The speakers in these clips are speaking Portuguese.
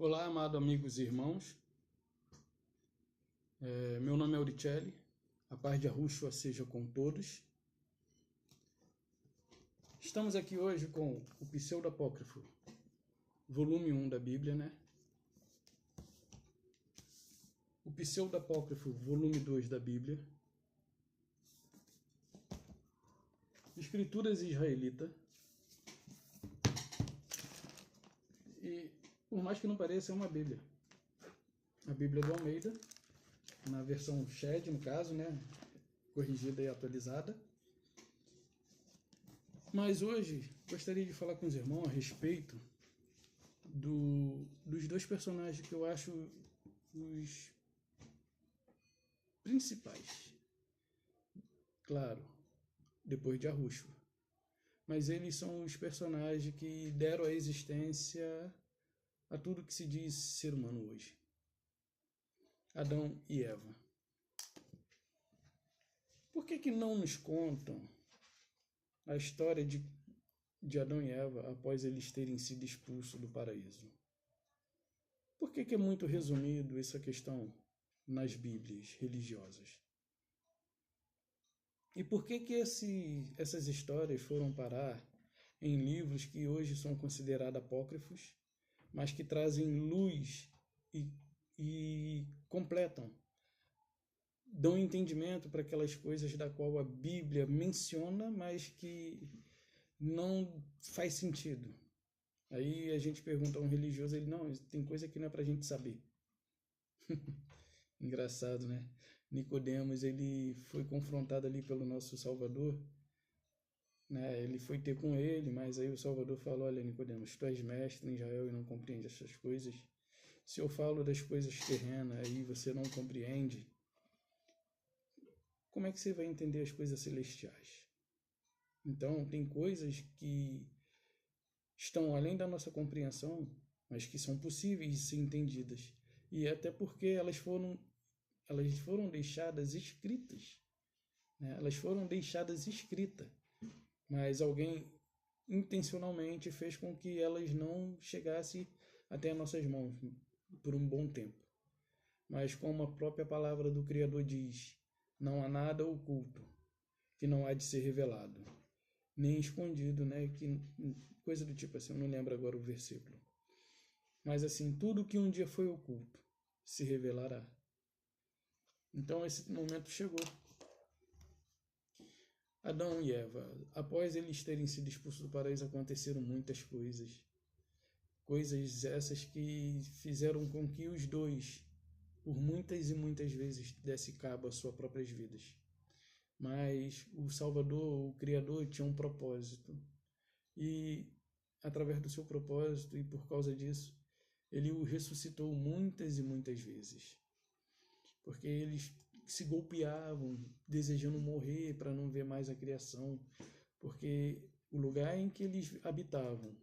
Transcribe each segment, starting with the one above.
Olá, amados amigos e irmãos. Meu nome é Auricelli. A paz de Yahushua seja com todos. Estamos aqui hoje com o Pseudo-Apócrifo, volume 1 da Bíblia, né? O Pseudo-Apócrifo, volume 2 da Bíblia. Escrituras israelita. E, por mais que não pareça, é uma Bíblia. A Bíblia do Almeida, na versão Shed, no caso, né? Corrigida e atualizada. Mas hoje gostaria de falar com os irmãos a respeito dos dois personagens que eu acho os principais. Claro, depois de Yahushua. Mas eles são os personagens que deram a existência a tudo que se diz ser humano hoje. Adão e Eva. Por que não nos contam a história de Adão e Eva após eles terem sido expulsos do paraíso? Por que é muito resumido essa questão nas Bíblias religiosas? E por que essas histórias foram parar em livros que hoje são considerados apócrifos, mas que trazem luz e completam, dão entendimento para aquelas coisas da qual a Bíblia menciona, mas que não faz sentido? Aí a gente pergunta a um religioso, ele, não, tem coisa que não é para a gente saber. Engraçado, né? Nicodemos, ele foi confrontado ali pelo nosso Salvador, né? Ele foi ter com ele, mas aí o Salvador falou, olha, Nicodemos, tu és mestre em Israel e não compreende essas coisas. Se eu falo das coisas terrenas e você não compreende, como é que você vai entender as coisas celestiais? Então, tem coisas que estão além da nossa compreensão, mas que são possíveis de ser entendidas. E até porque elas foram deixadas escritas. Né? Elas foram deixadas escritas, mas alguém intencionalmente fez com que elas não chegassem até as nossas mãos por um bom tempo. Mas como a própria palavra do Criador diz, não há nada oculto que não há de ser revelado, nem escondido, né? Que, coisa do tipo assim, eu não lembro agora o versículo. Mas assim, tudo que um dia foi oculto se revelará. Então esse momento chegou. Adão e Eva, após eles terem sido expulsos do paraíso, aconteceram muitas coisas. Coisas essas que fizeram com que os dois, por muitas e muitas vezes, desse cabo às suas próprias vidas. Mas o Salvador, o Criador, tinha um propósito. E através do seu propósito e por causa disso, ele o ressuscitou muitas e muitas vezes. Porque eles se golpeavam, desejando morrer para não ver mais a criação. Porque o lugar em que eles habitavam,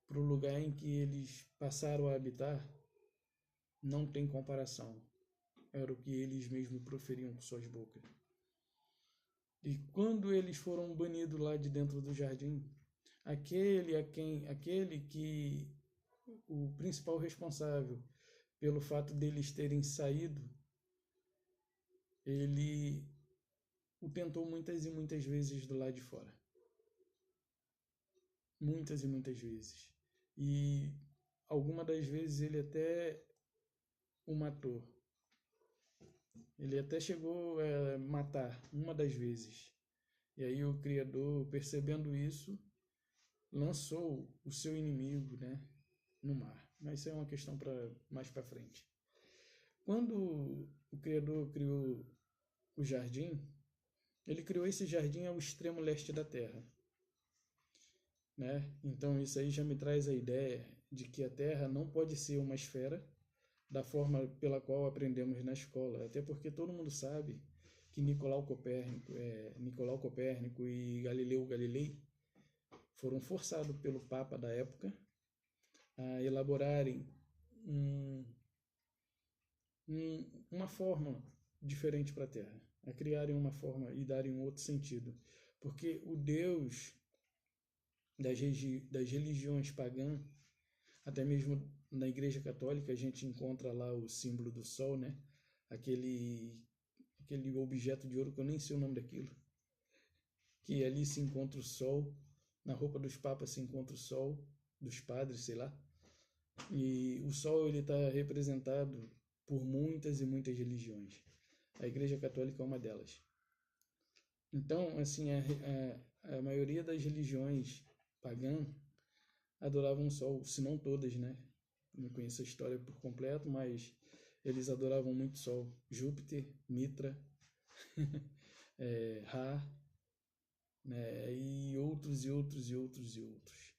para o lugar em que eles passaram a habitar, não tem comparação. Era o que eles mesmos proferiam com suas bocas. E quando eles foram banidos lá de dentro do jardim, aquele que o principal responsável pelo fato deles terem saído, ele o tentou muitas e muitas vezes do lado de fora. Muitas e muitas vezes. E algumas das vezes ele até o matou. Ele até chegou a matar uma das vezes. E aí o Criador, percebendo isso, lançou o seu inimigo, né, no mar. Mas isso é uma questão para mais para frente. Quando o Criador criou o jardim, ele criou esse jardim ao extremo leste da Terra. Né? Então isso aí já me traz a ideia de que a Terra não pode ser uma esfera da forma pela qual aprendemos na escola, até porque todo mundo sabe que Nicolau Copérnico e Galileu Galilei foram forçados pelo Papa da época a elaborarem uma fórmula diferente para a Terra, a criarem uma forma e darem um outro sentido, porque o Deus das religiões pagãs, até mesmo na Igreja Católica a gente encontra lá o símbolo do sol, né? Aquele objeto de ouro que eu nem sei o nome daquilo, que ali se encontra o sol, na roupa dos papas se encontra o sol, dos padres, sei lá. E o sol ele está representado por muitas e muitas religiões. A Igreja Católica é uma delas. Então, assim, a maioria das religiões pagãs adoravam o sol, se não todas, né? Não conheço a história por completo, mas eles adoravam muito o sol. Júpiter, Mitra, Ra, né? E outros, e outros, e outros, e outros.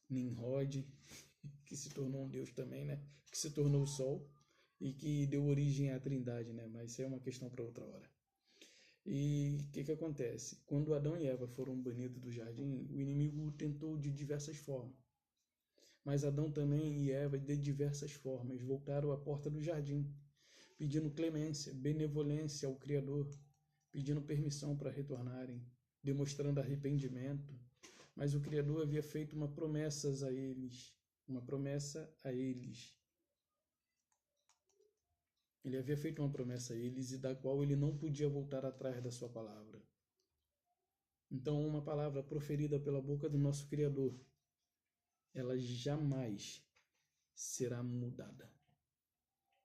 Nimrod, que se tornou um deus também, né? Que se tornou o sol e que deu origem à Trindade, né? Mas isso é uma questão para outra hora. E o que acontece? Quando Adão e Eva foram banidos do jardim, o inimigo tentou de diversas formas. Mas Adão também e Eva, de diversas formas, voltaram à porta do jardim, pedindo clemência, benevolência ao Criador, pedindo permissão para retornarem, demonstrando arrependimento. Mas o Criador havia feito uma promessa a eles, Ele havia feito uma promessa a eles e da qual ele não podia voltar atrás da sua palavra. Então, uma palavra proferida pela boca do nosso Criador, ela jamais será mudada.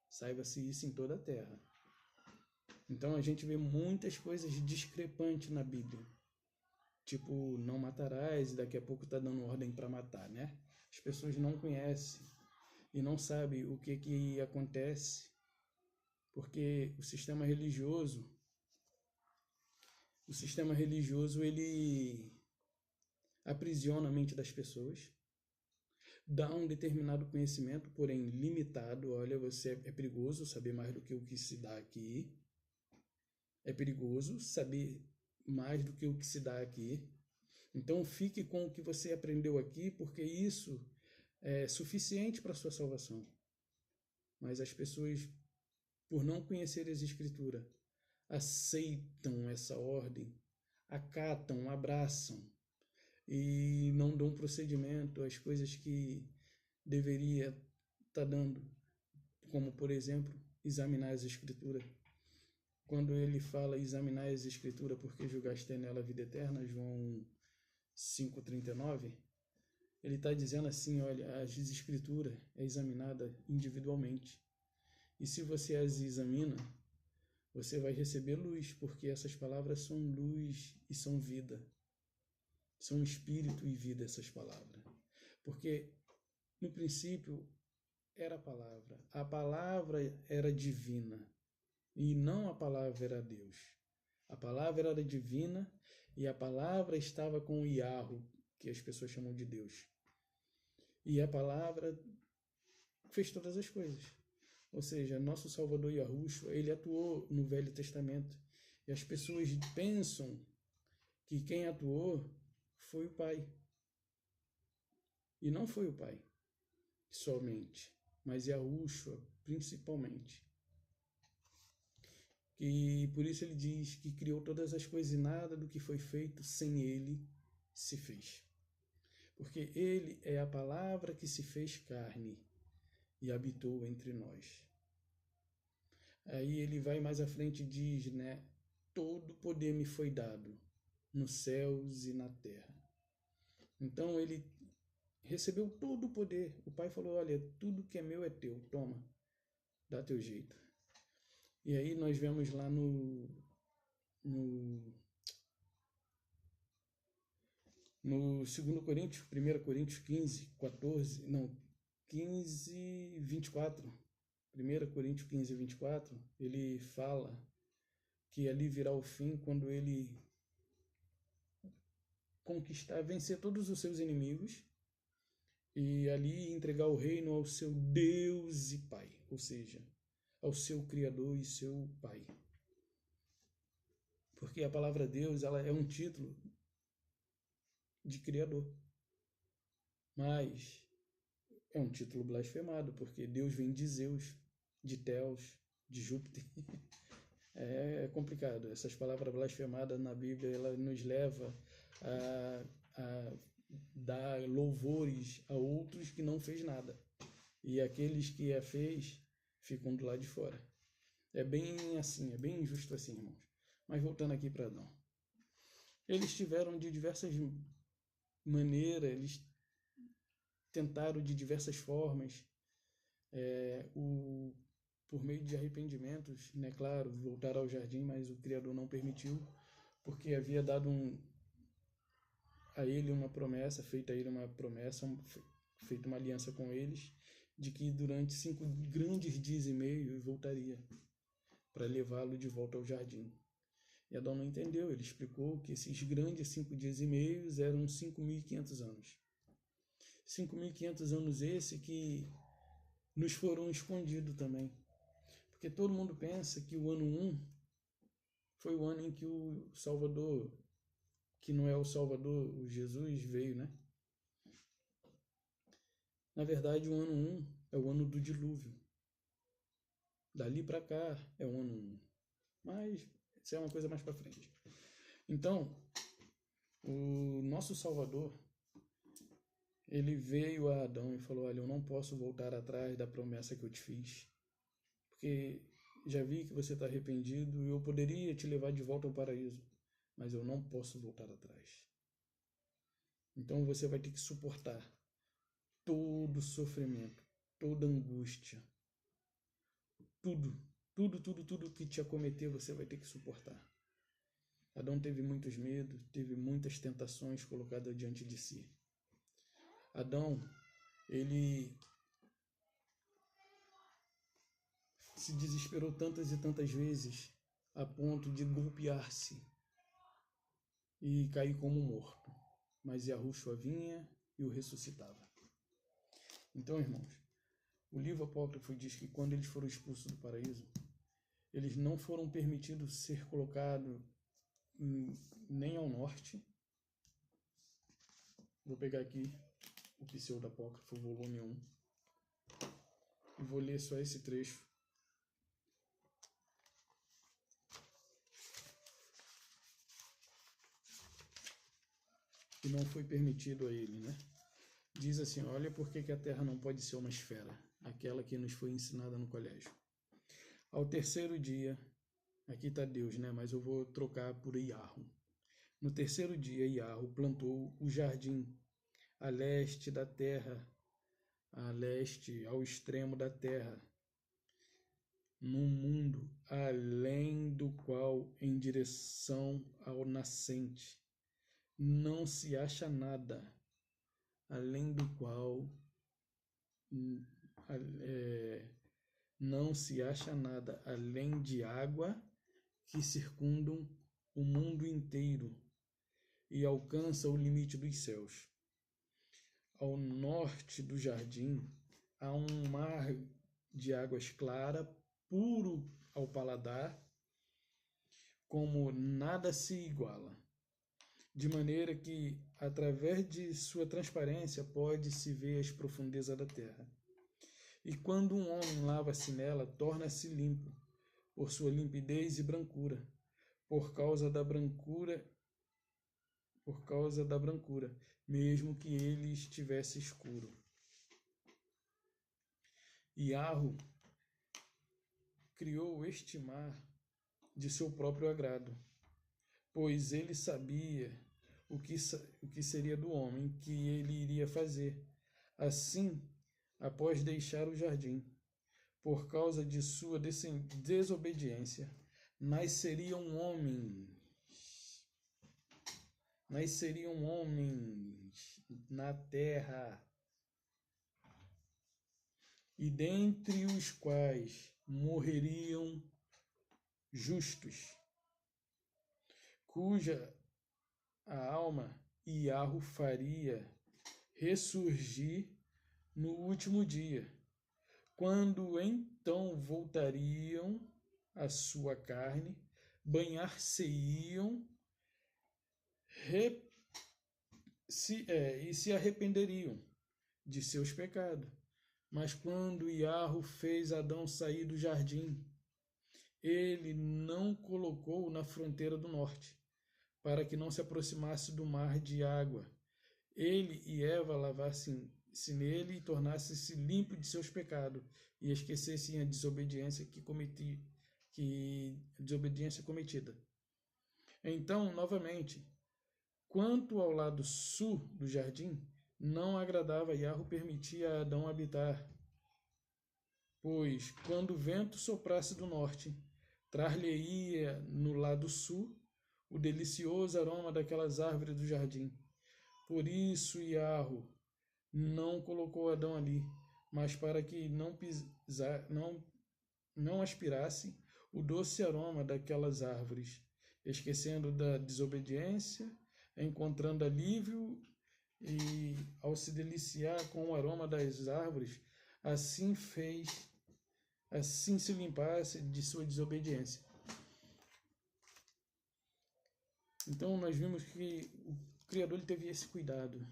Saiba-se isso em toda a terra. Então, a gente vê muitas coisas discrepantes na Bíblia. Tipo, não matarás, e daqui a pouco está dando ordem para matar, né? As pessoas não conhecem e não sabem o que acontece, porque o sistema religioso, ele aprisiona a mente das pessoas, dá um determinado conhecimento, porém limitado. Olha, você é perigoso saber mais do que o que se dá aqui. É perigoso saber mais do que o que se dá aqui. Então fique com o que você aprendeu aqui, porque isso é suficiente para a sua salvação. Mas as pessoas, por não conhecerem as Escrituras, aceitam essa ordem, acatam, abraçam e não dão procedimento às coisas que deveria estar dando, como, por exemplo, examinar as Escrituras. Quando ele fala examinar as Escrituras porque julgaste nela a vida eterna, João 5,39, ele está dizendo assim, olha, as Escrituras é examinada individualmente. E se você as examina, você vai receber luz, porque essas palavras são luz e são vida. São espírito e vida essas palavras. Porque no princípio era a palavra. A palavra era divina. E não a palavra era Deus. A palavra era divina e a palavra estava com o Yahweh, que as pessoas chamam de Deus. E a palavra fez todas as coisas. Ou seja, nosso Salvador Yahushua, ele atuou no Velho Testamento. E as pessoas pensam que quem atuou foi o Pai. E não foi o Pai somente, mas Yahushua principalmente. E por isso ele diz que criou todas as coisas e nada do que foi feito sem ele se fez. Porque ele é a palavra que se fez carne e habitou entre nós. Aí ele vai mais à frente e diz, né? Todo poder me foi dado nos céus e na terra. Então ele recebeu todo o poder. O Pai falou, olha, tudo que é meu é teu, toma, dá teu jeito. E aí nós vemos lá no 2 Coríntios, 1 Coríntios 15, 24. 1 Coríntios 15, 24, ele fala que ali virá o fim quando ele conquistar, vencer todos os seus inimigos e ali entregar o reino ao seu Deus e Pai, ou seja, ao seu Criador e seu Pai. Porque a palavra Deus, ela é um título de Criador, mas é um título blasfemado, porque Deus vem de Zeus, de Teos, de Júpiter. É complicado. Essas palavras blasfemadas na Bíblia, ela nos leva a dar louvores a outros que não fez nada. e aqueles que a fez ficam do lado de fora. É bem assim, é bem injusto assim, irmãos. Mas voltando aqui para Adão. Eles tiveram de diversas maneiras, eles tentaram de diversas formas, por meio de arrependimentos, né, claro, voltar ao jardim, mas o Criador não permitiu, porque havia dado a ele uma promessa, feita a ele uma promessa, feita uma aliança com eles, de que durante 5 grandes dias e meio voltaria para levá-lo de volta ao jardim. E Adão não entendeu, ele explicou que esses grandes 5 dias e meio eram 5.500 anos. 5.500 anos esse que nos foram escondidos também. Porque todo mundo pensa que o ano 1 foi o ano em que o Salvador, que não é o Salvador, o Jesus veio, né? Na verdade, o ano 1 é o ano do dilúvio. Dali para cá é o ano 1. Mas isso é uma coisa mais para frente. Então, o nosso Salvador, ele veio a Adão e falou: olha, eu não posso voltar atrás da promessa que eu te fiz, porque já vi que você está arrependido e eu poderia te levar de volta ao paraíso, mas eu não posso voltar atrás. Então você vai ter que suportar todo sofrimento, toda angústia, tudo que te acometer você vai ter que suportar. Adão teve muitos medos, teve muitas tentações colocadas diante de si. Adão, ele se desesperou tantas e tantas vezes a ponto de golpear-se e cair como morto. Mas Yahushua vinha e o ressuscitava. Então, irmãos, o livro apócrifo diz que quando eles foram expulsos do paraíso, eles não foram permitidos ser colocados nem ao norte. Vou pegar aqui o Pseudo Apócrifo, volume 1, e vou ler só esse trecho. Que não foi permitido a ele, né? Diz assim: olha por que a Terra não pode ser uma esfera, aquela que nos foi ensinada no colégio. Ao terceiro dia, aqui está Deus, né? Mas eu vou trocar por Iahu. No terceiro dia, Iahu plantou o jardim a leste da terra, a leste, ao extremo da terra, num mundo além do qual, em direção ao nascente, não se acha nada, além do qual não se acha nada além de água que circundam o mundo inteiro e alcança o limite dos céus. Ao norte do jardim há um mar de águas claras, puro ao paladar, como nada se iguala, de maneira que, através de sua transparência, pode-se ver as profundezas da terra. E quando um homem lava-se nela, torna-se limpo, por sua limpidez e brancura, por causa da brancura, mesmo que ele estivesse escuro. Yahu criou este mar de seu próprio agrado, pois ele sabia o que seria do homem, que ele iria fazer. Assim, após deixar o jardim, por causa de sua desobediência, nasceriam homens na terra, e dentre os quais morreriam justos, cuja a alma Yahu faria ressurgir no último dia, quando então voltariam à sua carne, banhar-se-iam e se arrependeriam de seus pecados. Mas quando Yahu fez Adão sair do jardim, ele não colocou na fronteira do norte, para que não se aproximasse do mar de água. Ele e Eva nele e tornasse-se limpo de seus pecados e esquecessem a desobediência cometida. Então, novamente, quanto ao lado sul do jardim, não agradava a Yahweh permitir a Adão habitar, pois quando o vento soprasse do norte, trar-lhe-ia no lado sul o delicioso aroma daquelas árvores do jardim. Por isso Yahweh não colocou Adão ali, mas para que não aspirasse o doce aroma daquelas árvores, esquecendo da desobediência, encontrando alívio e, ao se deliciar com o aroma das árvores, assim se limpasse de sua desobediência. Então nós vimos que o Criador ele teve esse cuidado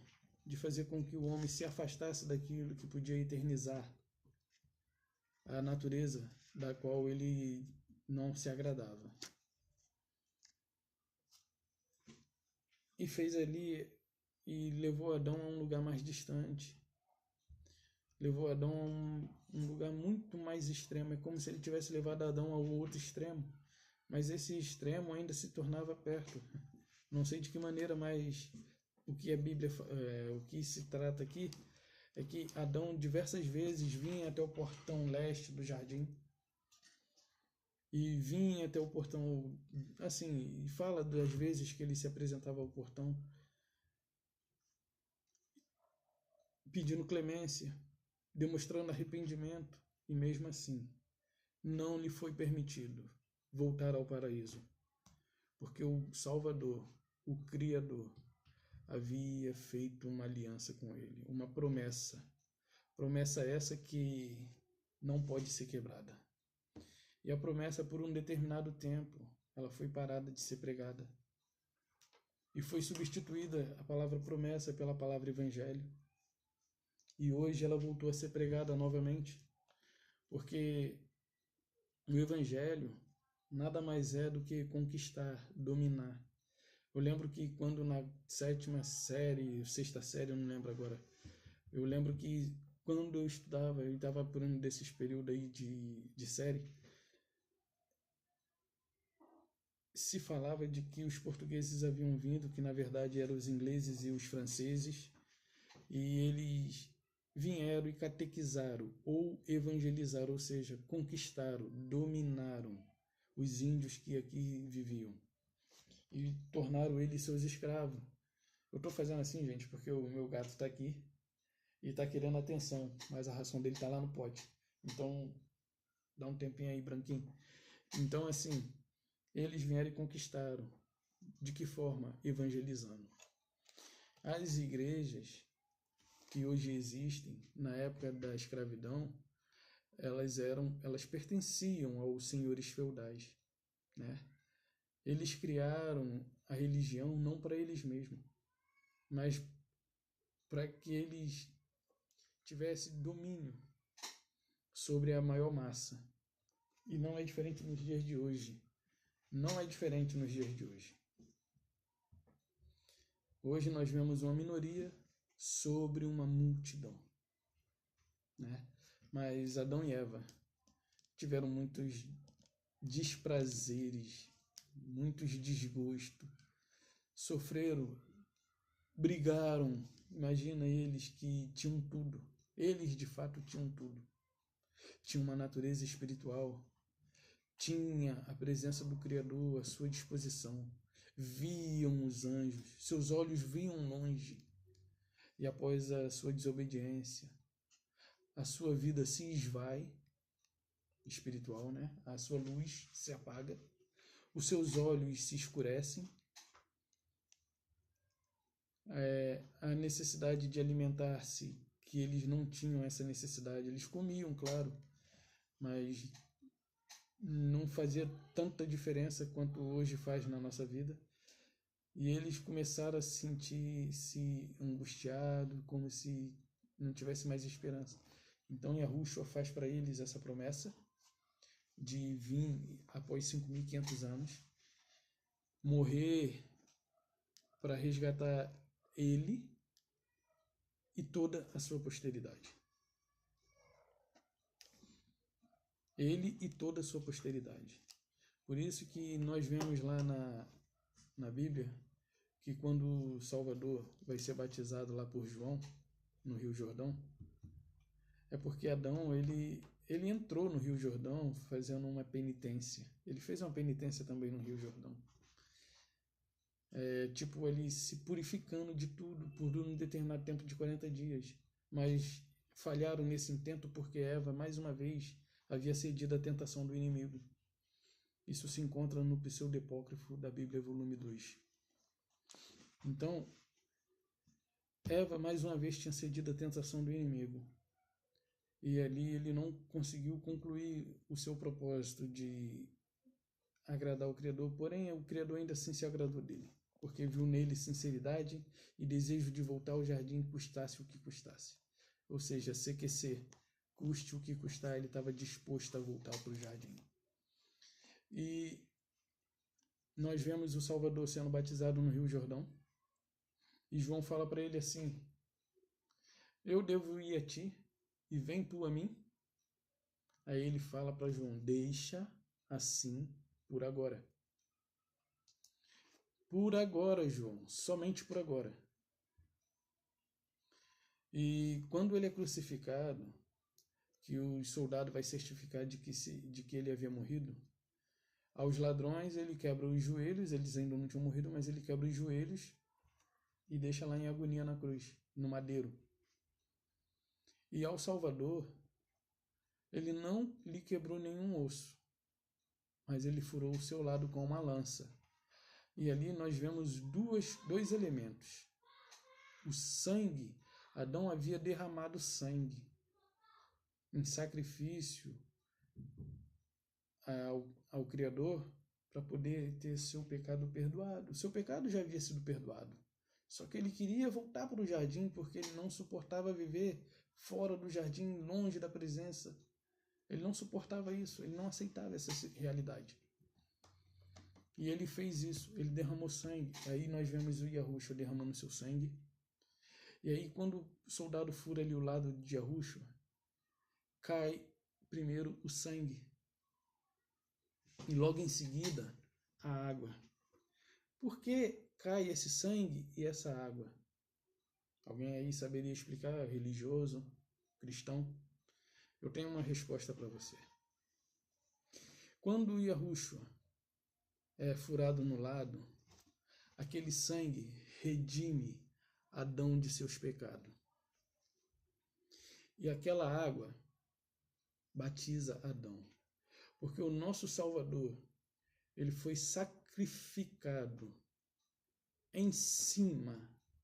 de fazer com que o homem se afastasse daquilo que podia eternizar a natureza da qual ele não se agradava. E fez ali e levou Adão a um lugar mais distante. Levou Adão a um lugar muito mais extremo. É como se ele tivesse levado Adão ao outro extremo. Mas esse extremo ainda se tornava perto. Não sei de que maneira, mas o que a Bíblia, o que se trata aqui é que Adão diversas vezes vinha até o portão leste do jardim e vinha até o portão, assim, e fala das vezes que ele se apresentava ao portão pedindo clemência, demonstrando arrependimento, e mesmo assim não lhe foi permitido voltar ao paraíso, porque o Salvador, o Criador, havia feito uma aliança com ele, uma promessa essa que não pode ser quebrada. E a promessa, por um determinado tempo, ela foi parada de ser pregada. E foi substituída a palavra promessa pela palavra evangelho. E hoje ela voltou a ser pregada novamente, porque o evangelho nada mais é do que conquistar, dominar. Eu lembro que quando na sétima série, sexta série, eu não lembro agora, eu lembro que quando eu estudava, eu estava por um desses períodos aí de série, se falava de que os portugueses haviam vindo, que na verdade eram os ingleses e os franceses, e eles vieram e catequizaram ou evangelizaram, ou seja, conquistaram, dominaram os índios que aqui viviam e tornaram eles seus escravos. Eu estou fazendo assim, gente, porque o meu gato está aqui e está querendo atenção, mas a ração dele está lá no pote. Então, dá um tempinho aí, branquinho. Então, assim, eles vieram e conquistaram. De que forma? Evangelizando. As igrejas que hoje existem, na época da escravidão, elas pertenciam aos senhores feudais, né? Eles criaram a religião não para eles mesmos, mas para que eles tivessem domínio sobre a maior massa. E não é diferente nos dias de hoje. Não é diferente nos dias de hoje. Hoje nós vemos uma minoria sobre uma multidão, né? Mas Adão e Eva tiveram muitos desprazeres, muitos desgostos, sofreram, brigaram. Imagina eles que tinham tudo. Eles de fato tinham tudo. Tinham uma natureza espiritual, tinha a presença do Criador à sua disposição, viam os anjos, seus olhos viam longe, e após a sua desobediência, a sua vida se esvai, espiritual, né? A sua luz se apaga, os seus olhos se escurecem, a necessidade de alimentar-se, que eles não tinham essa necessidade, eles comiam, claro, mas não fazia tanta diferença quanto hoje faz na nossa vida. E eles começaram a sentir-se angustiados, como se não tivesse mais esperança. Então Yahushua faz para eles essa promessa de vir após 5.500 anos, morrer para resgatar ele e toda a sua posteridade. Ele e toda a sua posteridade. Por isso que nós vemos lá na Bíblia que quando o Salvador vai ser batizado lá por João, no Rio Jordão, é porque Adão, ele entrou no Rio Jordão fazendo uma penitência. Ele fez uma penitência também no Rio Jordão. Tipo, ele se purificando de tudo por um determinado tempo de 40 dias. Mas falharam nesse intento porque Eva, mais uma vez, havia cedido à tentação do inimigo. Isso se encontra no Pseudepócrifo da Bíblia, volume 2. Então, Eva, mais uma vez, tinha cedido à tentação do inimigo. E ali ele não conseguiu concluir o seu propósito de agradar o Criador, porém o Criador ainda assim se agradou dele, porque viu nele sinceridade e desejo de voltar ao jardim, custasse o que custasse. Ou seja, CQC, custe o que custar, ele estava disposto a voltar para o jardim. E nós vemos o Salvador sendo batizado no Rio Jordão, e João fala para ele assim: eu devo ir a ti, e vem tu a mim? Aí ele fala para João: deixa assim por agora. Por agora, João, somente por agora. E quando ele é crucificado, que o soldado vai certificar de que ele havia morrido, aos ladrões ele quebra os joelhos, eles ainda não tinham morrido, mas ele quebra os joelhos e deixa lá em agonia na cruz, no madeiro. E ao Salvador, ele não lhe quebrou nenhum osso, mas ele furou o seu lado com uma lança. E ali nós vemos dois elementos. O sangue, Adão havia derramado sangue em sacrifício ao Criador para poder ter seu pecado perdoado. O seu pecado já havia sido perdoado. Só que ele queria voltar para o jardim porque ele não suportava viver fora do jardim, longe da presença. Ele não suportava isso, ele não aceitava essa realidade. E ele fez isso, ele derramou sangue. Aí nós vemos o Yahushua derramando seu sangue. E aí quando o soldado fura ali o lado de Yahushua, cai primeiro o sangue. E logo em seguida, a água. Por que cai esse sangue e essa água? Alguém aí saberia explicar? Religioso? Cristão? Eu tenho uma resposta para você. Quando o Yahushua é furado no lado, aquele sangue redime Adão de seus pecados. E aquela água batiza Adão. Porque o nosso Salvador, ele foi sacrificado em cima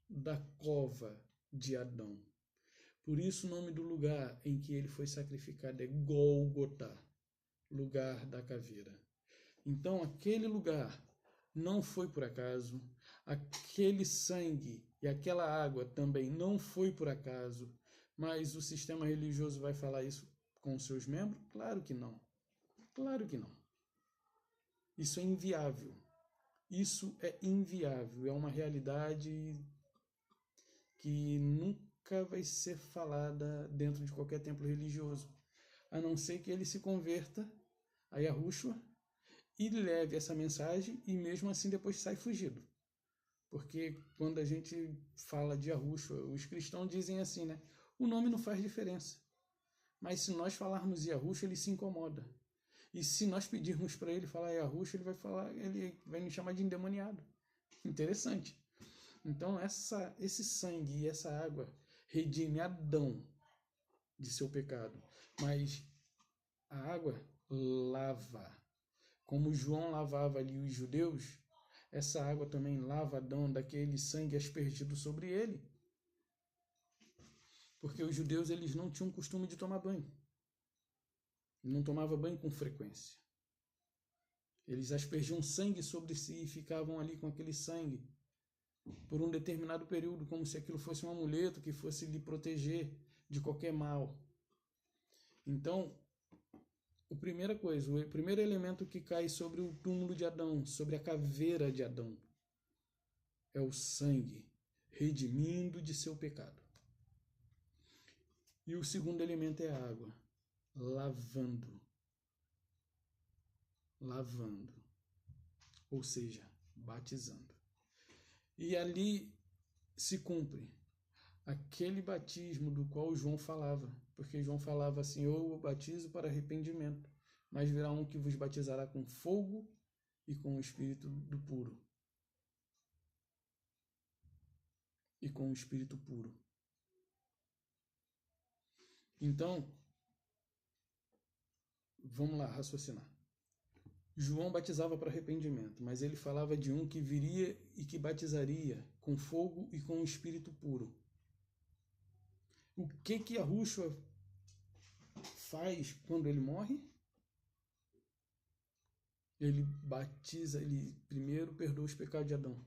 da cova de Adão. Por isso o nome do lugar em que ele foi sacrificado é Gólgota, lugar da caveira. Então aquele lugar não foi por acaso, aquele sangue e aquela água também não foi por acaso, mas o sistema religioso vai falar isso com os seus membros? Claro que não. Claro que não. Isso é inviável. Isso é inviável. É uma realidade que nunca vai ser falada dentro de qualquer templo religioso, a não ser que ele se converta a Yahushua e leve essa mensagem e mesmo assim depois sai fugido. Porque quando a gente fala de Yahushua, os cristãos dizem assim, né? O nome não faz diferença. Mas se nós falarmos Yahushua, ele se incomoda. E se nós pedirmos para ele falar Yahushua, ele vai nos chamar de endemoniado. Interessante. Então esse sangue e essa água redime Adão de seu pecado. Mas a água lava. Como João lavava ali os judeus, essa água também lava Adão daquele sangue aspergido sobre ele. Porque os judeus eles não tinham costume de tomar banho. Não tomava banho com frequência. Eles aspergiam sangue sobre si e ficavam ali com aquele sangue por um determinado período, como se aquilo fosse um amuleto que fosse lhe proteger de qualquer mal. Então, o primeiro elemento que cai sobre o túmulo de Adão, sobre a caveira de Adão, é o sangue, redimindo de seu pecado. E o segundo elemento é a água, lavando, ou seja, batizando. E ali se cumpre aquele batismo do qual João falava, porque João falava assim: eu batizo para arrependimento, mas virá um que vos batizará com fogo e com o Espírito do puro. E com o Espírito puro. Então, vamos lá raciocinar. João batizava para arrependimento, mas ele falava de um que viria e que batizaria com fogo e com o Espírito puro. O que Yahushua faz quando ele morre? Ele batiza, ele primeiro perdoa os pecados de Adão.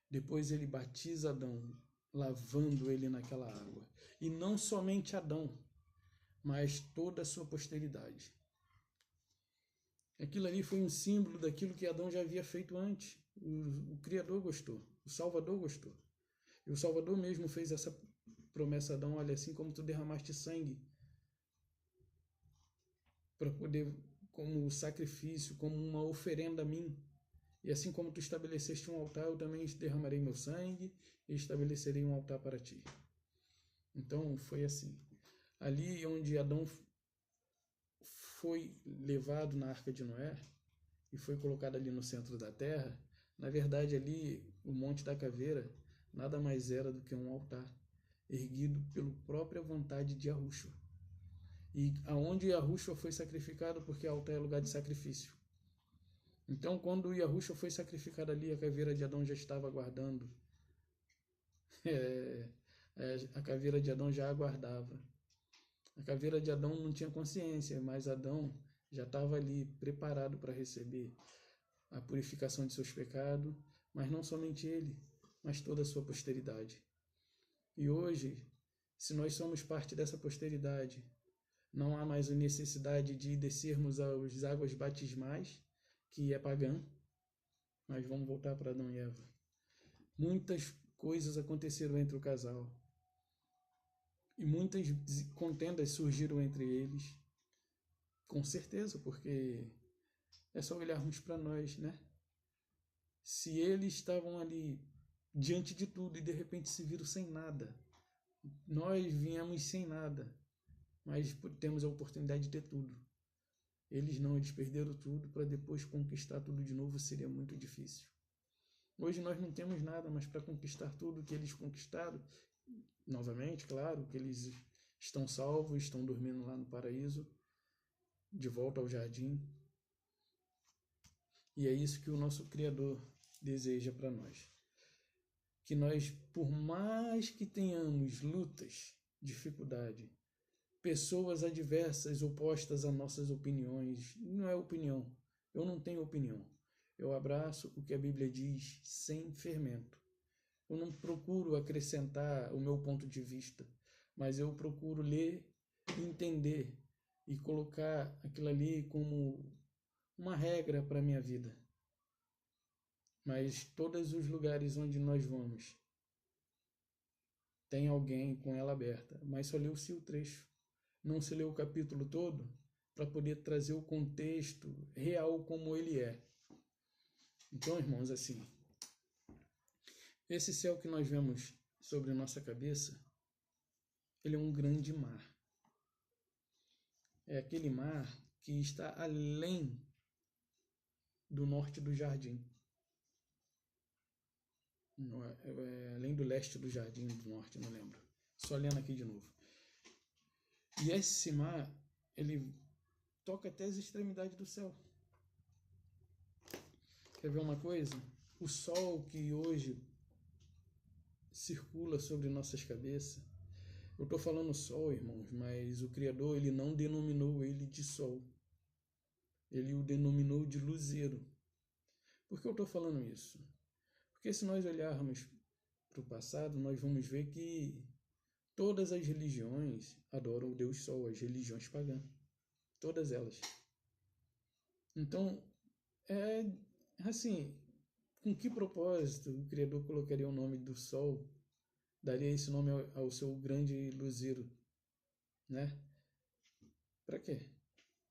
Depois ele batiza Adão, lavando ele naquela água. E não somente Adão, mas toda a sua posteridade. Aquilo ali foi um símbolo daquilo que Adão já havia feito antes. O Criador gostou, o Salvador gostou. E o Salvador mesmo fez essa promessa a Adão: olha, assim como tu derramaste sangue para poder, como sacrifício, como uma oferenda a mim, e assim como tu estabeleceste um altar, eu também derramarei meu sangue e estabelecerei um altar para ti. Então foi assim. Ali onde Adão foi levado na Arca de Noé e foi colocado ali no centro da terra, na verdade ali o Monte da Caveira nada mais era do que um altar erguido pela própria vontade de Yahushua. E aonde Yahushua foi sacrificado, porque altar é lugar de sacrifício. Então, quando Yahushua foi sacrificado ali, a caveira de Adão já estava aguardando. A caveira de Adão já aguardava. A caveira de Adão não tinha consciência, mas Adão já estava ali preparado para receber a purificação de seus pecados, mas não somente ele, mas toda a sua posteridade. E hoje, se nós somos parte dessa posteridade, não há mais a necessidade de descermos às águas batismais, que é pagã, mas vamos voltar para Adão e Eva. Muitas coisas aconteceram entre o casal. E muitas contendas surgiram entre eles. Com certeza, porque é só olharmos para nós, né? Se eles estavam ali diante de tudo e de repente se viram sem nada, nós viemos sem nada, mas temos a oportunidade de ter tudo. Eles não, eles perderam tudo para depois conquistar tudo de novo, seria muito difícil. Hoje nós não temos nada, mas para conquistar tudo que eles conquistaram, novamente, claro, que eles estão salvos, estão dormindo lá no paraíso, de volta ao jardim. E é isso que o nosso Criador deseja para nós. Que nós, por mais que tenhamos lutas, dificuldade, pessoas adversas, opostas às nossas opiniões, não é opinião, eu não tenho opinião. Eu abraço o que a Bíblia diz sem fermento. Eu não procuro acrescentar o meu ponto de vista, mas eu procuro ler, entender e colocar aquilo ali como uma regra para a minha vida. Mas todos os lugares onde nós vamos, tem alguém com ela aberta, mas só leu-se o trecho. Não se leu o capítulo todo para poder trazer o contexto real como ele é. Então, irmãos, assim, esse céu que nós vemos sobre nossa cabeça, ele é um grande mar. É aquele mar que está além do norte do jardim. Além do leste do jardim, do norte, não lembro. Só lendo aqui de novo. E esse mar, ele toca até as extremidades do céu. Quer ver uma coisa? O sol que hoje circula sobre nossas cabeças, eu estou falando sol, irmãos, mas o Criador, ele não denominou ele de sol. Ele o denominou de luzeiro. Por que eu estou falando isso? Porque se nós olharmos para o passado, nós vamos ver que todas as religiões adoram o Deus Sol, as religiões pagãs. Todas elas. Então, é assim, com que propósito o Criador colocaria o nome do Sol, daria esse nome ao seu grande luzeiro? né? Para quê?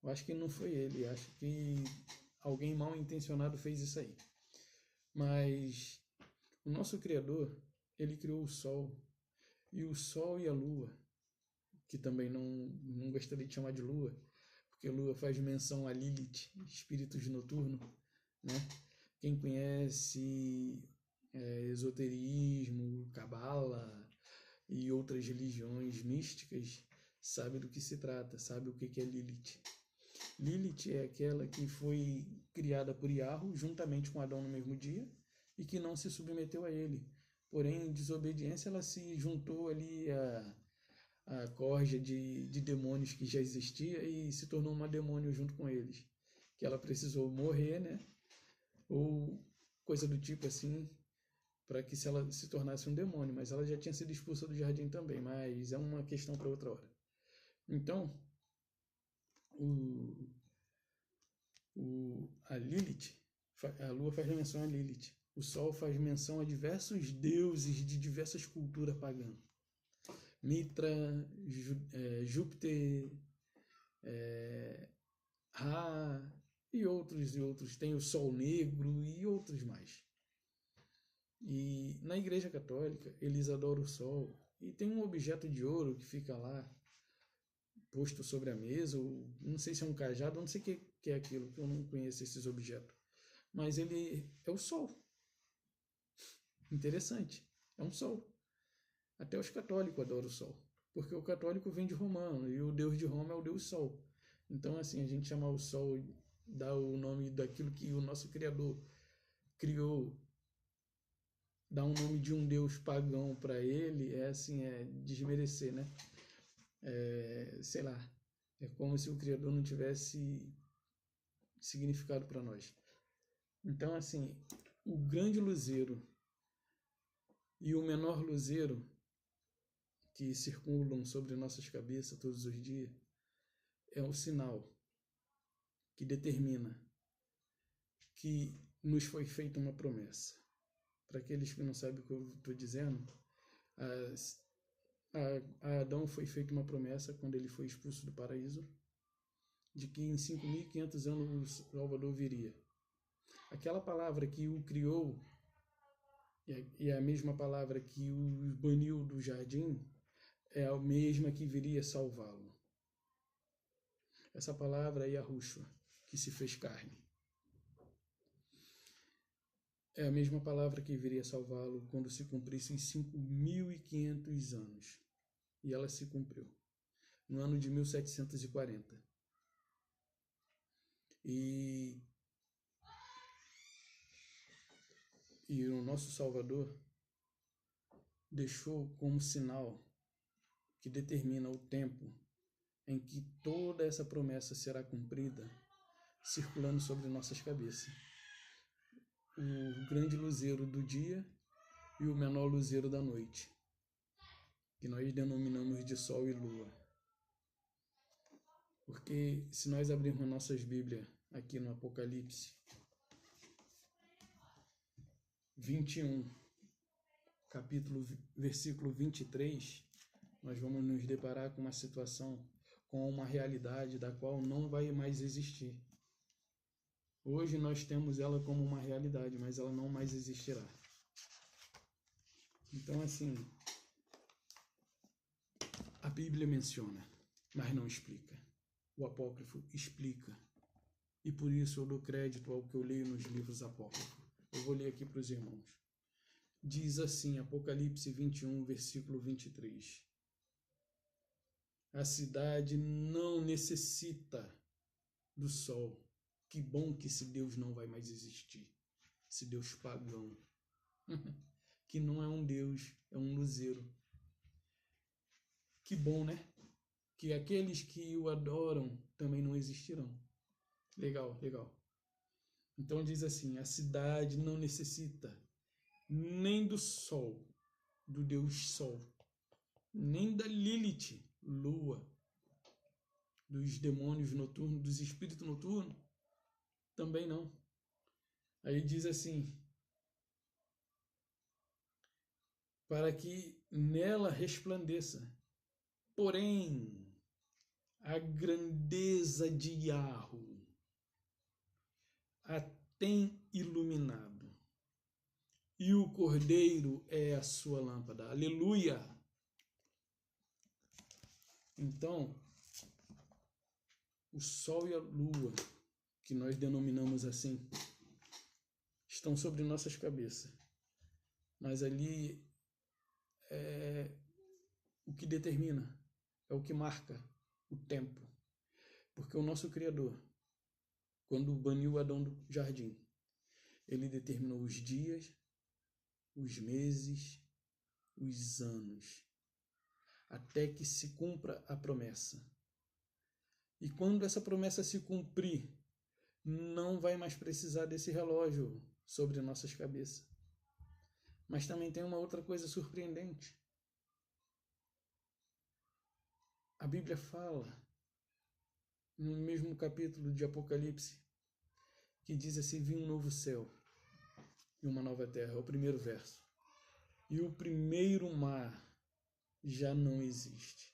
Eu acho que não foi ele, acho que alguém mal intencionado fez isso aí. Mas o nosso Criador, ele criou o Sol, e o Sol e a Lua, que também não gostaria de chamar de Lua, porque a Lua faz menção a Lilith, espíritos noturnos, né? Quem conhece esoterismo, cabala e outras religiões místicas sabe do que se trata, sabe o que é Lilith. Lilith é aquela que foi criada por Yahweh juntamente com Adão no mesmo dia e que não se submeteu a ele. Porém, em desobediência, ela se juntou ali a corja de demônios que já existia e se tornou uma demônio junto com eles. Que ela precisou morrer, né? Ou coisa do tipo assim, para que ela se tornasse um demônio. Mas ela já tinha sido expulsa do jardim também, mas é uma questão para outra hora. Então, a Lilith, a Lua faz menção a Lilith. O Sol faz menção a diversos deuses de diversas culturas pagãs. Mitra, Júpiter, Ra e outros. Tem o Sol Negro e outros mais. E na Igreja Católica, eles adoram o Sol. E tem um objeto de ouro que fica lá, posto sobre a mesa, ou não sei se é um cajado, não sei o que é aquilo, que eu não conheço esses objetos. Mas ele é o Sol. Interessante. É um Sol. Até os católicos adoram o Sol. Porque o católico vem de romano e o Deus de Roma é o Deus Sol. Então, assim, a gente chamar o Sol, dar o nome daquilo que o nosso Criador criou, dar um nome de um Deus pagão para ele, é assim, é desmerecer, né? Sei lá, é como se o Criador não tivesse significado para nós. Então, assim, o grande luzeiro e o menor luzeiro que circulam sobre nossas cabeças todos os dias é um sinal que determina que nos foi feita uma promessa. Para aqueles que não sabem o que eu estou dizendo, a Adão foi feita uma promessa quando ele foi expulso do paraíso, de que em 5.500 anos o Salvador viria. Aquela palavra que o criou e a mesma palavra que o baniu do jardim é a mesma que viria salvá-lo. Essa palavra é Yahushua, que se fez carne. É a mesma palavra que viria salvá-lo quando se cumprissem 5.500 anos. E ela se cumpriu, no ano de 1740. E o nosso Salvador deixou como sinal que determina o tempo em que toda essa promessa será cumprida, circulando sobre nossas cabeças. O grande luzeiro do dia e o menor luzeiro da noite, que nós denominamos de Sol e Lua. Porque se nós abrirmos nossas Bíblias aqui no Apocalipse 21, versículo 23, nós vamos nos deparar com uma situação, com uma realidade da qual não vai mais existir. Hoje nós temos ela como uma realidade, mas ela não mais existirá. Então, assim, a Bíblia menciona, mas não explica. O apócrifo explica. E por isso eu dou crédito ao que eu leio nos livros apócrifos. Eu vou ler aqui para os irmãos. Diz assim, Apocalipse 21, versículo 23. A cidade não necessita do sol. Que bom que esse Deus não vai mais existir. Esse Deus pagão. Que não é um Deus, é um luzeiro. Que bom, né? Que aqueles que o adoram também não existirão. Legal, legal. Então diz assim, a cidade não necessita nem do sol, do Deus Sol, nem da Lilith, lua, dos demônios noturnos, dos espíritos noturnos, também não. Aí diz assim, para que nela resplandeça. Porém, a grandeza de Yahweh a tem iluminado, e o Cordeiro é a sua lâmpada. Aleluia! Então, o sol e a lua, que nós denominamos assim, estão sobre nossas cabeças. Mas ali é o que determina, é o que marca o tempo. Porque o nosso Criador, quando baniu Adão do jardim, ele determinou os dias, os meses, os anos, até que se cumpra a promessa. E quando essa promessa se cumprir, não vai mais precisar desse relógio sobre nossas cabeças. Mas também tem uma outra coisa surpreendente. A Bíblia fala, no mesmo capítulo de Apocalipse, que diz assim: vi um novo céu e uma nova terra, é o primeiro verso. E o primeiro mar já não existe.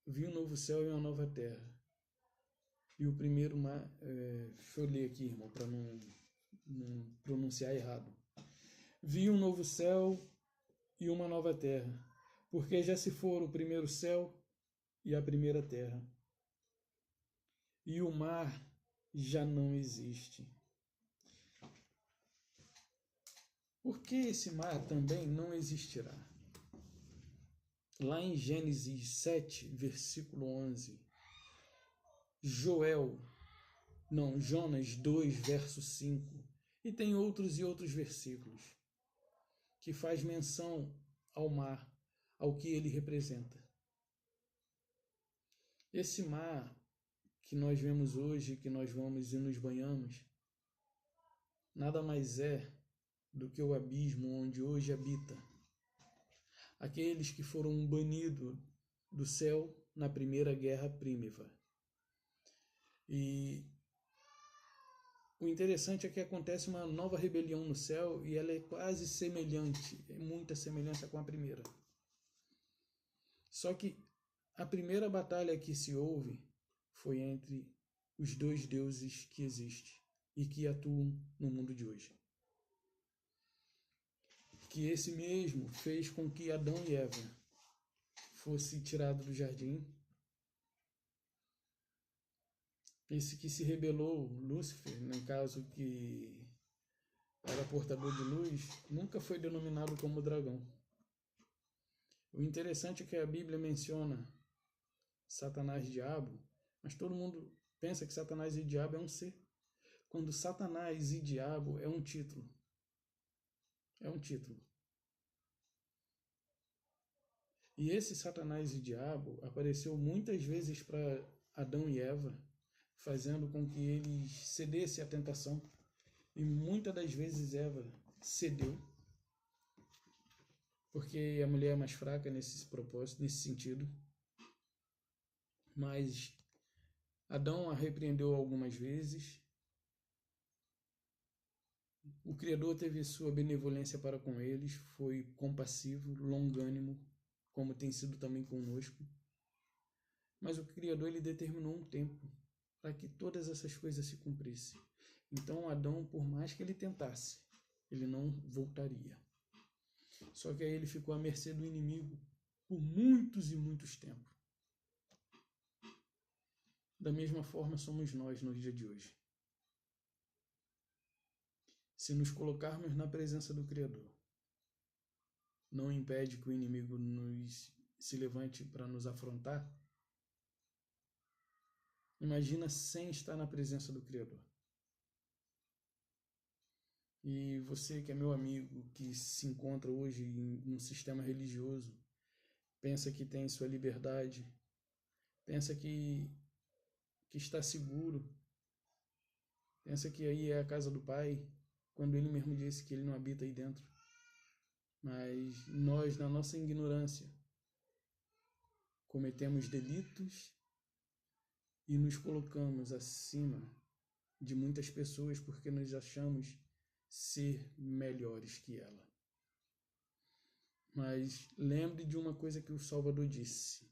Vi um novo céu e uma nova terra. E o primeiro mar... deixa eu ler aqui, irmão, para não pronunciar errado. Vi um novo céu e uma nova terra, porque já se foram o primeiro céu e a primeira terra. E o mar já não existe. Porque esse mar também não existirá. Lá em Gênesis 7, versículo 11, Jonas 2, verso 5, e tem outros e outros versículos, que faz menção ao mar, ao que ele representa. Esse mar que nós vemos hoje, que nós vamos e nos banhamos, nada mais é do que o abismo onde hoje habita aqueles que foram banidos do céu na primeira guerra prímiva. E o interessante é que acontece uma nova rebelião no céu e ela é quase semelhante, é muita semelhança com a primeira. Só que a primeira batalha que se houve foi entre os dois deuses que existem e que atuam no mundo de hoje. Que esse mesmo fez com que Adão e Eva fosse tirado do jardim. Esse que se rebelou, Lúcifer, no caso que era portador de luz, nunca foi denominado como dragão. O interessante é que a Bíblia menciona Satanás e Diabo, mas todo mundo pensa que Satanás e Diabo é um ser. Quando Satanás e Diabo é um título. É um título. E esse Satanás e Diabo apareceu muitas vezes para Adão e Eva, fazendo com que eles cedessem à tentação. E muitas das vezes Eva cedeu, porque a mulher é mais fraca nesse propósito, nesse sentido. Mas Adão a repreendeu algumas vezes. O Criador teve sua benevolência para com eles, foi compassivo, longânimo, como tem sido também conosco. Mas o Criador ele determinou um tempo para que todas essas coisas se cumprissem. Então Adão, por mais que ele tentasse, ele não voltaria. Só que aí ele ficou à mercê do inimigo por muitos e muitos tempos. Da mesma forma somos nós no dia de hoje. Se nos colocarmos na presença do Criador, não impede que o inimigo se levante para nos afrontar. Imagina sem estar na presença do Criador. E você que é meu amigo, que se encontra hoje em um sistema religioso, pensa que tem sua liberdade, pensa que está seguro, pensa que aí é a casa do Pai, quando ele mesmo disse que ele não habita aí dentro. Mas nós, na nossa ignorância, cometemos delitos e nos colocamos acima de muitas pessoas porque nos achamos ser melhores que ela. Mas lembre de uma coisa que o Salvador disse: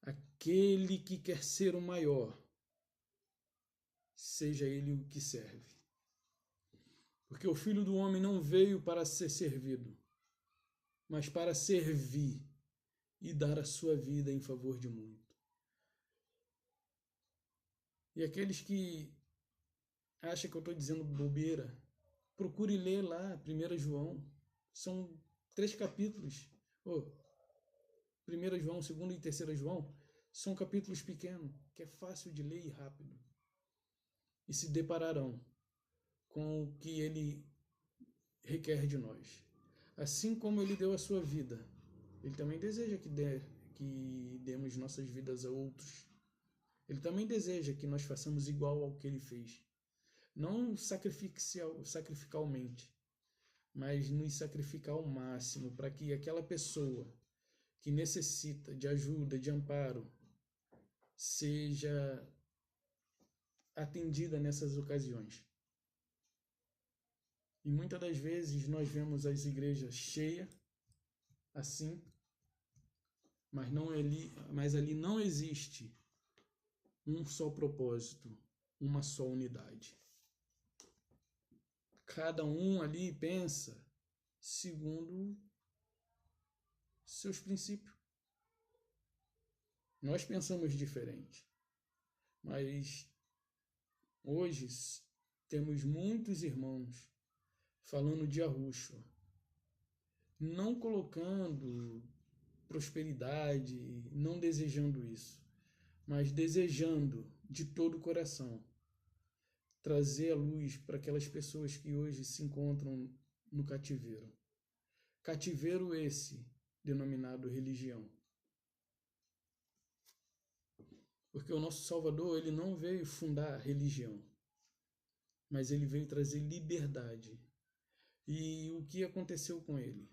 aquele que quer ser o maior, seja ele o que serve. Porque o Filho do Homem não veio para ser servido, mas para servir e dar a sua vida em favor de muito. E aqueles que acham que eu estou dizendo bobeira, procure ler lá 1 João. São 3 capítulos. 1 João, 2 e 3 João, são capítulos pequenos, que é fácil de ler e rápido. E se depararão com o que ele requer de nós. Assim como ele deu a sua vida, ele também deseja que demos nossas vidas a outros. Ele também deseja que nós façamos igual ao que ele fez. Não sacrificalmente, mas nos sacrificar ao máximo para que aquela pessoa que necessita de ajuda, de amparo, seja atendida nessas ocasiões. E muitas das vezes nós vemos as igrejas cheias, assim, mas ali não existe um só propósito, uma só unidade. Cada um ali pensa segundo seus princípios. Nós pensamos diferente, mas hoje temos muitos irmãos falando de Yahushua, não colocando prosperidade, não desejando isso, mas desejando de todo o coração trazer a luz para aquelas pessoas que hoje se encontram no cativeiro. Cativeiro esse denominado religião. Porque o nosso Salvador, ele não veio fundar religião, mas ele veio trazer liberdade. E o que aconteceu com ele?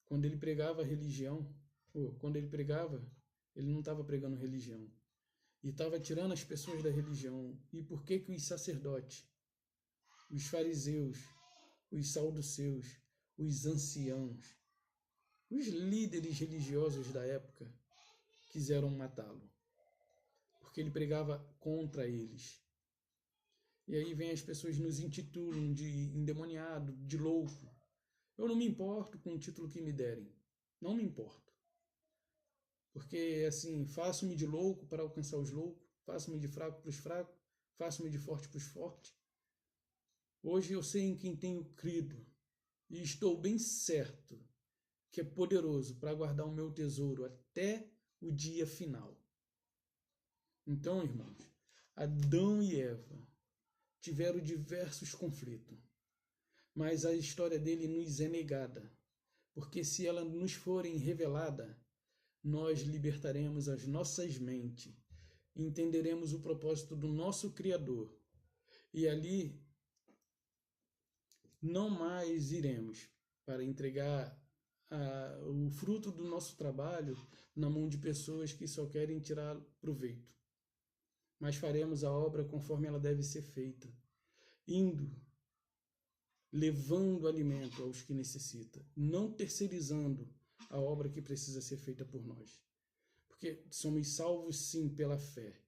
Quando ele pregava religião, ele não estava pregando religião. E estava tirando as pessoas da religião. E por que os sacerdotes, os fariseus, os saduceus, os anciãos, os líderes religiosos da época quiseram matá-lo? Porque ele pregava contra eles. E aí vem as pessoas nos intitulam de endemoniado, de louco. Eu não me importo com o título que me derem. Não me importo. Porque, assim, faço-me de louco para alcançar os loucos, faço-me de fraco para os fracos, faço-me de forte para os fortes. Hoje eu sei em quem tenho crido e estou bem certo que é poderoso para guardar o meu tesouro até o dia final. Então, irmãos, Adão e Eva tiveram diversos conflitos, mas a história dele nos é negada, porque se ela nos forem revelada, nós libertaremos as nossas mentes, entenderemos o propósito do nosso Criador, e ali não mais iremos para entregar o fruto do nosso trabalho na mão de pessoas que só querem tirar proveito, mas faremos a obra conforme ela deve ser feita, indo, levando alimento aos que necessitam, não terceirizando a obra que precisa ser feita por nós. Porque somos salvos sim pela fé,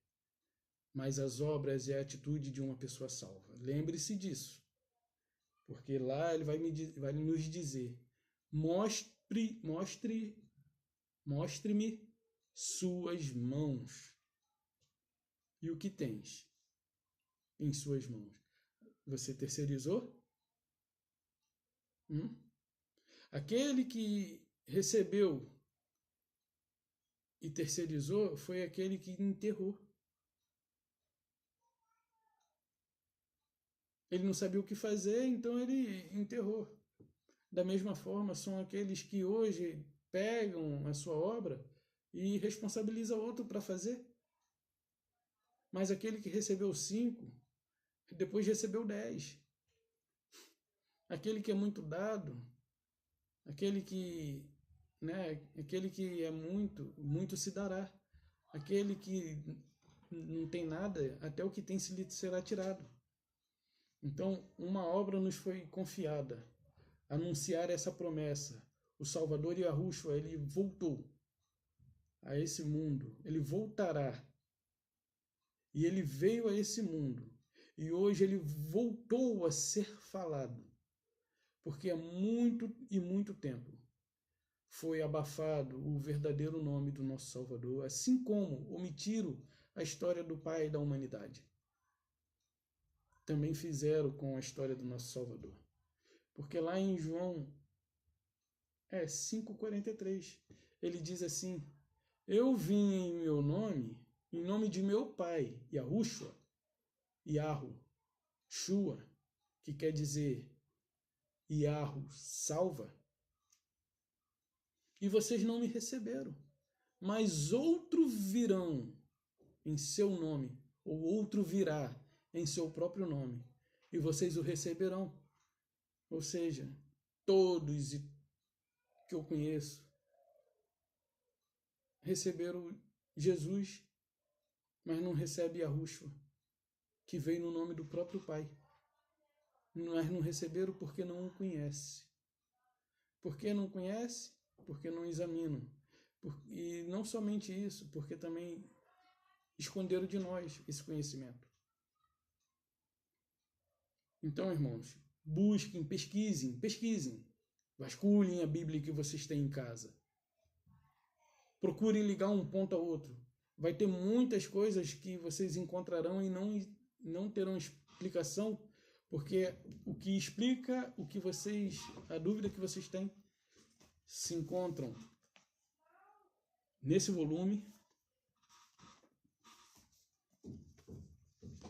mas as obras é a atitude de uma pessoa salva. Lembre-se disso, porque lá ele vai nos dizer: mostre-me suas mãos. E o que tens em suas mãos? Você terceirizou? Aquele que recebeu e terceirizou foi aquele que enterrou. Ele não sabia o que fazer, então ele enterrou. Da mesma forma, são aqueles que hoje pegam a sua obra e responsabilizam outro para fazer. Mas aquele que recebeu 5, depois recebeu 10. Aquele que é muito dado, aquele que é muito, muito se dará. Aquele que não tem nada, até o que tem será tirado. Então, uma obra nos foi confiada, anunciar essa promessa. O Salvador Yahushua, ele voltou a esse mundo, ele voltará. E ele veio a esse mundo. E hoje ele voltou a ser falado. Porque há muito e muito tempo foi abafado o verdadeiro nome do nosso Salvador, assim como omitiram a história do Pai da humanidade. Também fizeram com a história do nosso Salvador. Porque lá em João 5,43, ele diz assim: eu vim em meu nome, em nome de meu Pai, Yahushua, Yahu, Shua, que quer dizer Yahu, salva, e vocês não me receberam. Mas outro virão em seu nome, ou outro virá em seu próprio nome, e vocês o receberão. Ou seja, todos que eu conheço receberam Jesus, mas não recebe Yahushua, que veio no nome do próprio Pai. Mas não receberam porque não o conhece. Por que não conhece? Porque não examinam. E não somente isso, porque também esconderam de nós esse conhecimento. Então, irmãos, busquem, pesquisem. Vasculhem a Bíblia que vocês têm em casa. Procurem ligar um ponto a outro. Vai ter muitas coisas que vocês encontrarão e não terão explicação, porque o que explica a dúvida que vocês têm, se encontram nesse volume,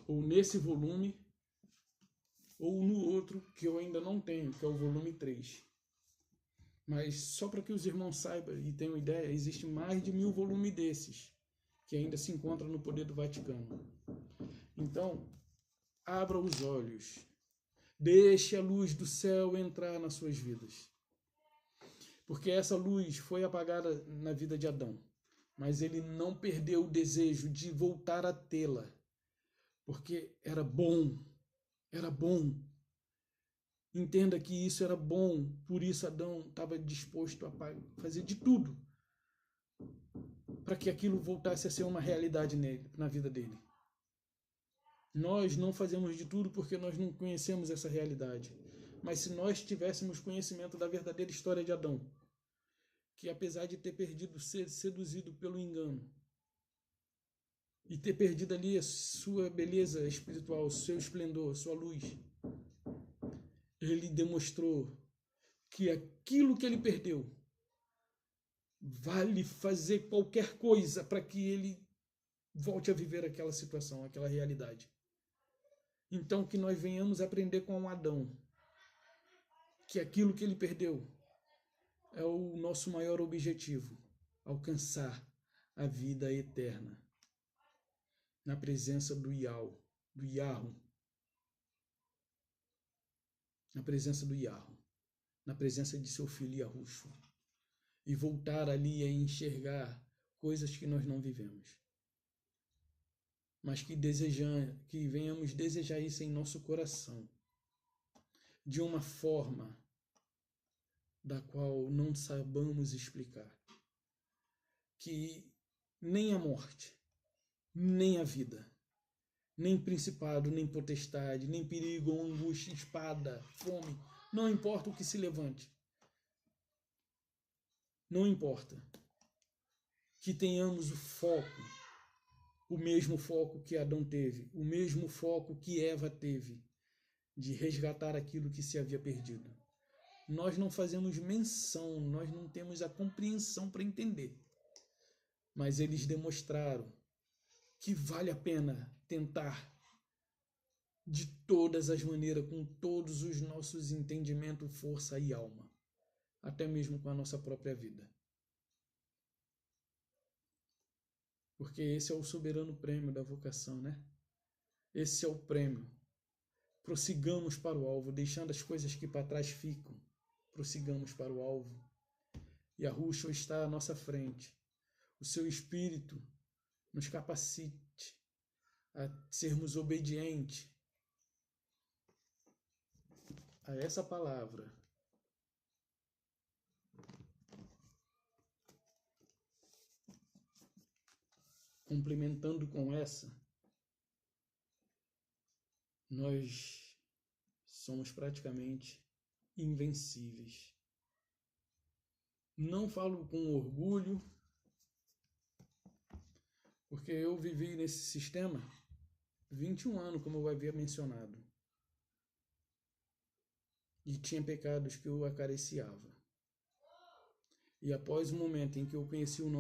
ou nesse volume, ou no outro que eu ainda não tenho, que é o volume 3. Mas só para que os irmãos saibam e tenham ideia, existe mais de 1000 volumes desses, que ainda se encontram no poder do Vaticano. Então, abra os olhos. Deixe a luz do céu entrar nas suas vidas. Porque essa luz foi apagada na vida de Adão. Mas ele não perdeu o desejo de voltar a tê-la. Porque era bom. Era bom. Entenda que isso era bom. Por isso Adão estava disposto a fazer de tudo para que aquilo voltasse a ser uma realidade na vida dele. Nós não fazemos de tudo porque nós não conhecemos essa realidade. Mas se nós tivéssemos conhecimento da verdadeira história de Adão, que apesar de ter perdido, ser seduzido pelo engano, e ter perdido ali a sua beleza espiritual, seu esplendor, sua luz, ele demonstrou que aquilo que ele perdeu vale fazer qualquer coisa para que ele volte a viver aquela situação, aquela realidade. Então, que nós venhamos aprender com Adão, que aquilo que ele perdeu é o nosso maior objetivo, alcançar a vida eterna, na presença do Yahu, na presença do Yahu, na presença de seu filho Yahushua, e voltar ali a enxergar coisas que nós não vivemos. Mas que venhamos desejar isso em nosso coração, de uma forma da qual não saibamos explicar. Que nem a morte, nem a vida, nem principado, nem potestade, nem perigo, angústia, espada, fome, não importa o que se levante. Não importa. Que tenhamos o foco, o mesmo foco que Adão teve, o mesmo foco que Eva teve, de resgatar aquilo que se havia perdido. Nós não fazemos menção, nós não temos a compreensão para entender. Mas eles demonstraram que vale a pena tentar de todas as maneiras, com todos os nossos entendimentos, força e alma, até mesmo com a nossa própria vida. Porque esse é o soberano prêmio da vocação, né? Esse é o prêmio. Prossigamos para o alvo, deixando as coisas que para trás ficam. Prossigamos para o alvo. Yahushua está à nossa frente. O seu Espírito nos capacite a sermos obedientes a essa palavra complementando com essa, nós somos praticamente invencíveis. Não falo com orgulho, porque eu vivi nesse sistema 21 anos, como eu havia mencionado, e tinha pecados que eu acariciava. E após o momento em que eu conheci o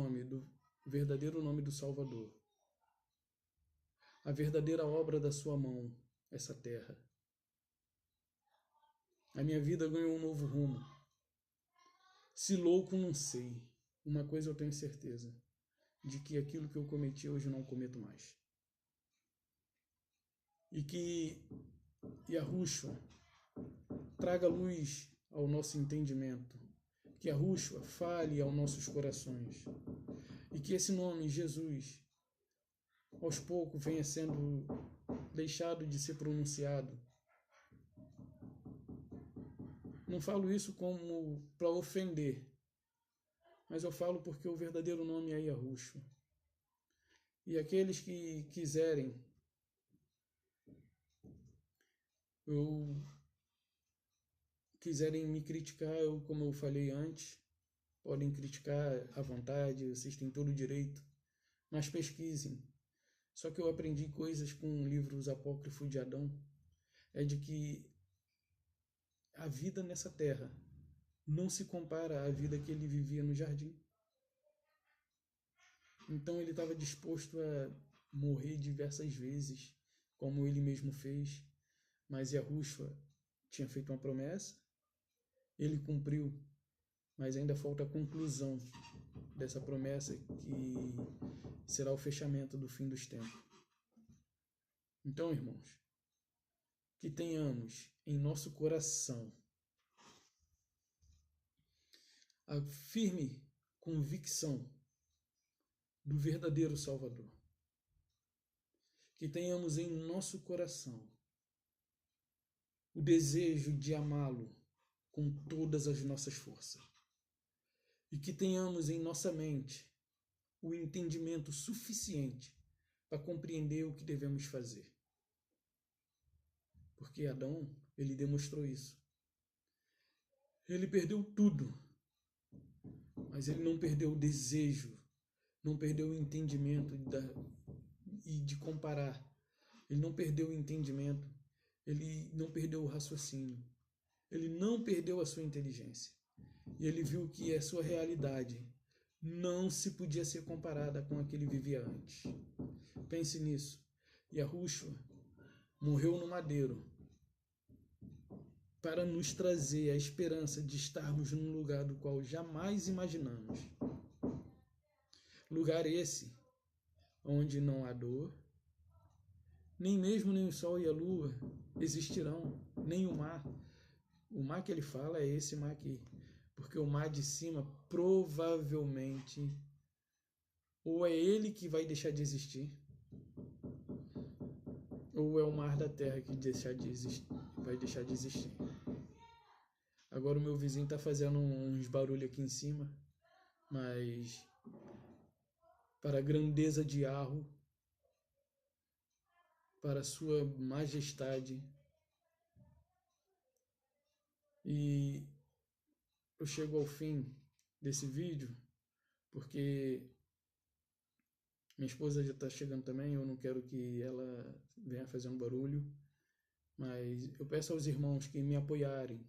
verdadeiro nome do Salvador, a verdadeira obra da sua mão, essa terra, a minha vida ganhou um novo rumo. Se louco, não sei. Uma coisa eu tenho certeza, de que aquilo que eu cometi hoje eu não cometo mais. E que Yahushua traga luz ao nosso entendimento, que Yahushua fale aos nossos corações, e que esse nome, Jesus, aos poucos venha sendo deixado de ser pronunciado. Não falo isso como para ofender, mas eu falo porque o verdadeiro nome é Yahushua. E aqueles que quiserem me criticar, como eu falei antes, podem criticar à vontade, vocês têm todo o direito, mas pesquisem. Só que eu aprendi coisas com livros apócrifos de Adão, é de que a vida nessa terra não se compara à vida que ele vivia no jardim. Então ele estava disposto a morrer diversas vezes, como ele mesmo fez, mas Yahushua tinha feito uma promessa, ele cumpriu, mas ainda falta a conclusão dessa promessa, que será o fechamento do fim dos tempos. Então, irmãos, que tenhamos em nosso coração a firme convicção do verdadeiro Salvador. Que tenhamos em nosso coração o desejo de amá-lo com todas as nossas forças. E que tenhamos em nossa mente o entendimento suficiente para compreender o que devemos fazer. Porque Adão, ele demonstrou isso. Ele perdeu tudo, mas ele não perdeu o desejo, não perdeu o entendimento e de comparar. Ele não perdeu o entendimento, ele não perdeu o raciocínio, ele não perdeu a sua inteligência. E ele viu que a sua realidade não se podia ser comparada com a que ele vivia antes. Pense nisso. Yahushua morreu no madeiro para nos trazer a esperança de estarmos num lugar do qual jamais imaginamos. Lugar esse onde não há dor, nem mesmo nem o sol e a lua existirão, nem o mar. O mar que ele fala é esse mar aqui, porque o mar de cima provavelmente ou é ele que vai deixar de existir, ou é o mar da terra que vai deixar de existir. Agora o meu vizinho tá fazendo uns barulhos aqui em cima, mas para a grandeza de Yahweh, para a sua majestade. E eu chego ao fim desse vídeo, porque minha esposa já está chegando também, eu não quero que ela venha fazendo barulho, mas eu peço aos irmãos que me apoiarem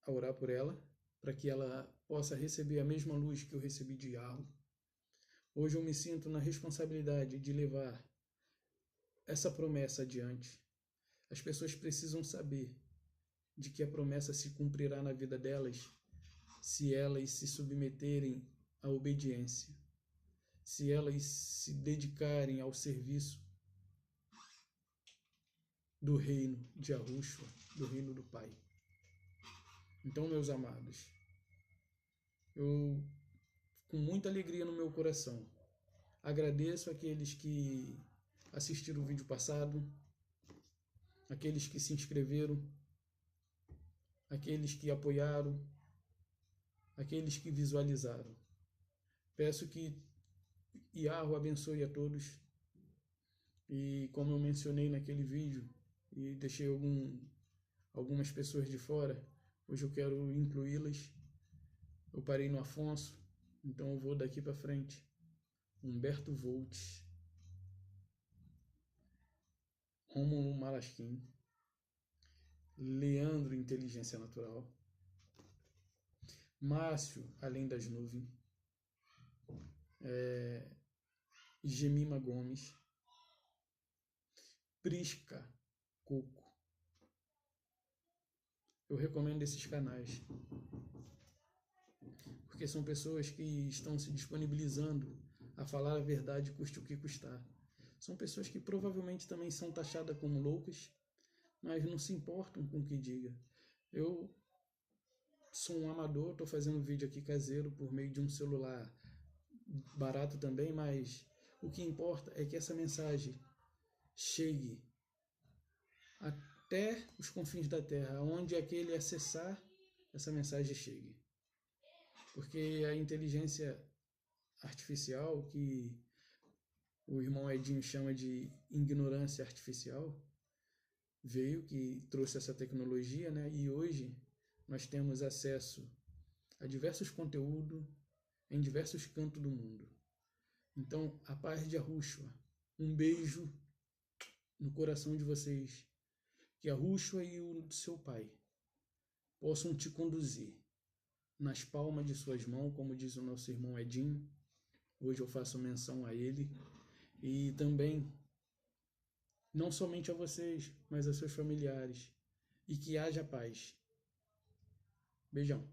a orar por ela, para que ela possa receber a mesma luz que eu recebi de Yahweh. Hoje eu me sinto na responsabilidade de levar essa promessa adiante. As pessoas precisam saber de que a promessa se cumprirá na vida delas se elas se submeterem à obediência, se elas se dedicarem ao serviço do reino de Yahushua, do reino do Pai. Então, meus amados, eu, com muita alegria no meu coração, agradeço aqueles que assistiram o vídeo passado, aqueles que se inscreveram, aqueles que apoiaram, aqueles que visualizaram. Peço que Yahweh abençoe a todos. E como eu mencionei naquele vídeo e deixei algumas pessoas de fora, hoje eu quero incluí-las. Eu parei no Afonso, então eu vou daqui para frente. Humberto Voltes, Rômulo Malasquim, Leandro Inteligência Natural, Márcio Além das Nuvens, Gemima Gomes, Prisca Coco. Eu recomendo esses canais, porque são pessoas que estão se disponibilizando a falar a verdade, custe o que custar. São pessoas que provavelmente também são taxadas como loucas, mas não se importam com o que diga. Eu sou um amador, estou fazendo um vídeo aqui caseiro por meio de um celular barato também, mas o que importa é que essa mensagem chegue até os confins da Terra, onde aquele acessar, essa mensagem chegue. Porque a inteligência artificial, que o irmão Edinho chama de ignorância artificial, veio, que trouxe essa tecnologia, né? E hoje nós temos acesso a diversos conteúdos em diversos cantos do mundo. Então, a paz de Yahushua, um beijo no coração de vocês, que Yahushua e o seu Pai possam te conduzir nas palmas de suas mãos, como diz o nosso irmão Edinho. Hoje eu faço menção a ele, e também não somente a vocês, mas a seus familiares, e que haja paz. Beijão.